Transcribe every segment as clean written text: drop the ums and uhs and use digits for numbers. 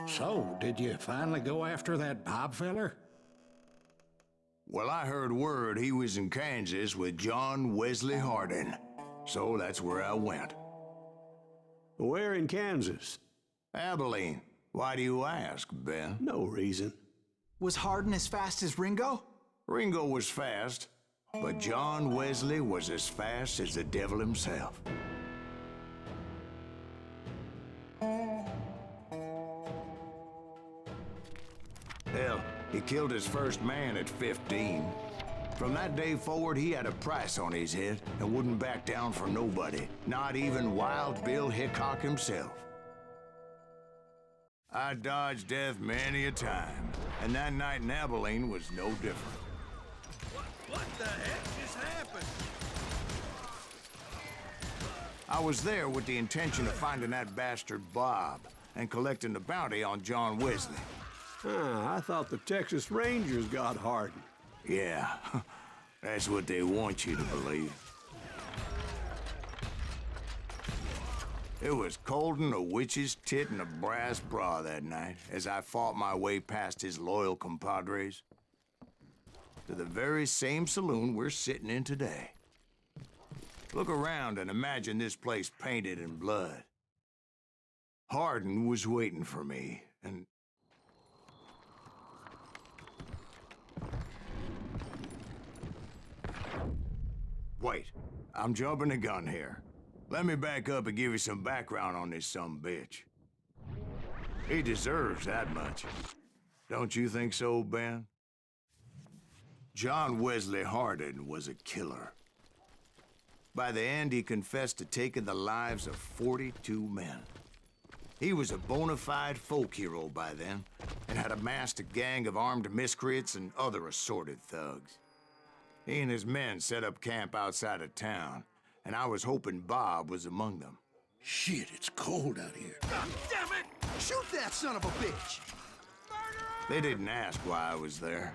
So, did you finally go after that Bob feller? Well, I heard word he was in Kansas with John Wesley Hardin, so that's where I went. Where in Kansas? Abilene. Why do you ask, Ben? No reason. Was Hardin as fast as Ringo? Ringo was fast, but John Wesley was as fast as the devil himself. Hell, he killed his first man at 15. From that day forward, he had a price on his head and wouldn't back down for nobody, not even Wild Bill Hickok himself. I dodged death many a time, and that night in Abilene was no different. What the heck just happened? I was there with the intention of finding that bastard Bob and collecting the bounty on John Wesley. I thought the Texas Rangers got Hardin. Yeah, that's what they want you to believe. It was cold'n a witch's tit in a brass bra that night as I fought my way past his loyal compadres to the very same saloon we're sitting in today. Look around and imagine this place painted in blood. Hardin was waiting for me, and... Wait, I'm jumping the gun here. Let me back up and give you some background on this sumbitch. He deserves that much. Don't you think so, Ben? John Wesley Hardin was a killer. By the end, he confessed to taking the lives of 42 men. He was a bona fide folk hero by then, and had amassed a gang of armed miscreants and other assorted thugs. He and his men set up camp outside of town, and I was hoping Bob was among them. Shit, it's cold out here. God damn it! Shoot that son of a bitch! They didn't ask why I was there.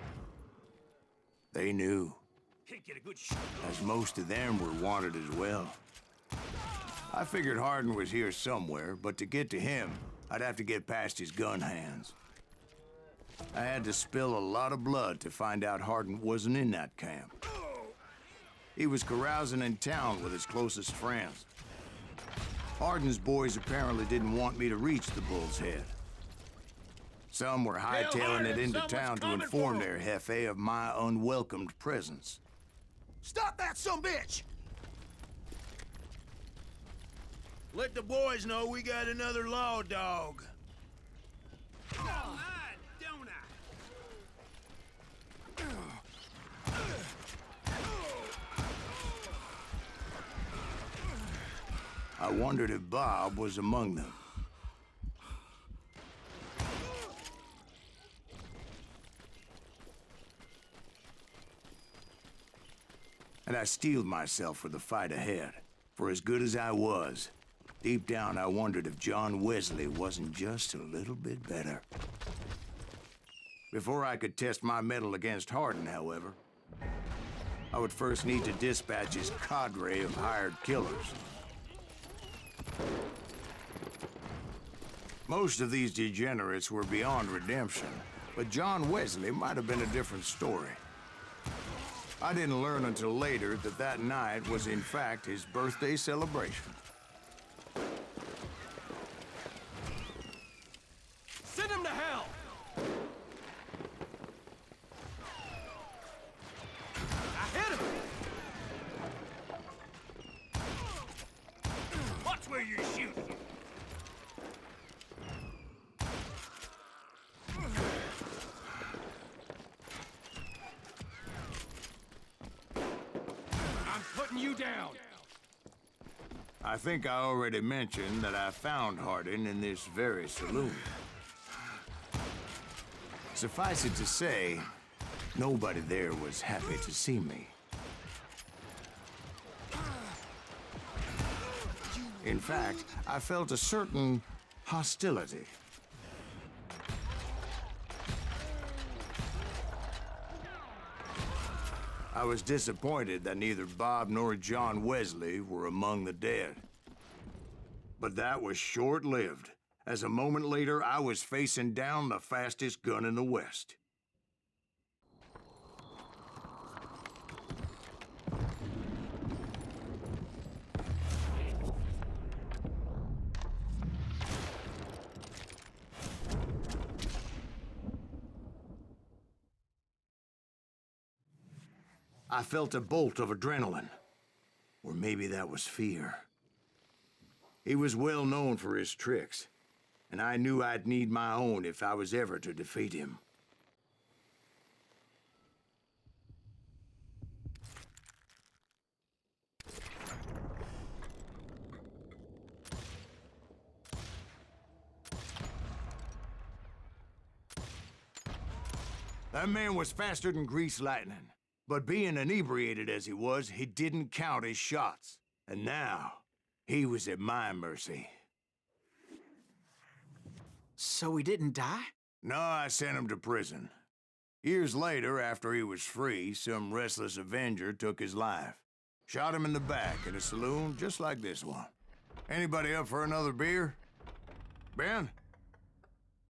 They knew, Can't get a good shot. as most of them were wanted as well. I figured Hardin was here somewhere, but to get to him, I'd have to get past his gun hands. I had to spill a lot of blood to find out Hardin wasn't in that camp. He was carousing in town with his closest friends. Hardin's boys apparently didn't want me to reach the Bull's Head. Some were hightailing it into town to inform their jefe of my unwelcomed presence. Stop that sumbitch! Let the boys know we got another law dog. Don't I wondered if Bob was among them. And I steeled myself for the fight ahead. For as good as I was, deep down I wondered if John Wesley wasn't just a little bit better. Before I could test my mettle against Hardin, however, I would first need to dispatch his cadre of hired killers. Most of these degenerates were beyond redemption, but John Wesley might have been a different story. I didn't learn until later that that night was in fact his birthday celebration. send him to hell! I hit him! Watch where you're shooting! You down. I think I already mentioned that I found Hardin in this very saloon. Suffice it to say, nobody there was happy to see me. In fact, I felt a certain hostility. I was disappointed that neither Bob nor John Wesley were among the dead. But that was short-lived, as a moment later I was facing down the fastest gun in the West. I felt a bolt of adrenaline. Or maybe that was fear. He was well known for his tricks, and I knew I'd need my own if I was ever to defeat him. That man was faster than greased lightning. But being inebriated as he was, he didn't count his shots. And now, he was at my mercy. So he didn't die? No, I sent him to prison. Years later, after he was free, some restless avenger took his life. Shot him in the back in a saloon just like this one. Anybody up for another beer? Ben?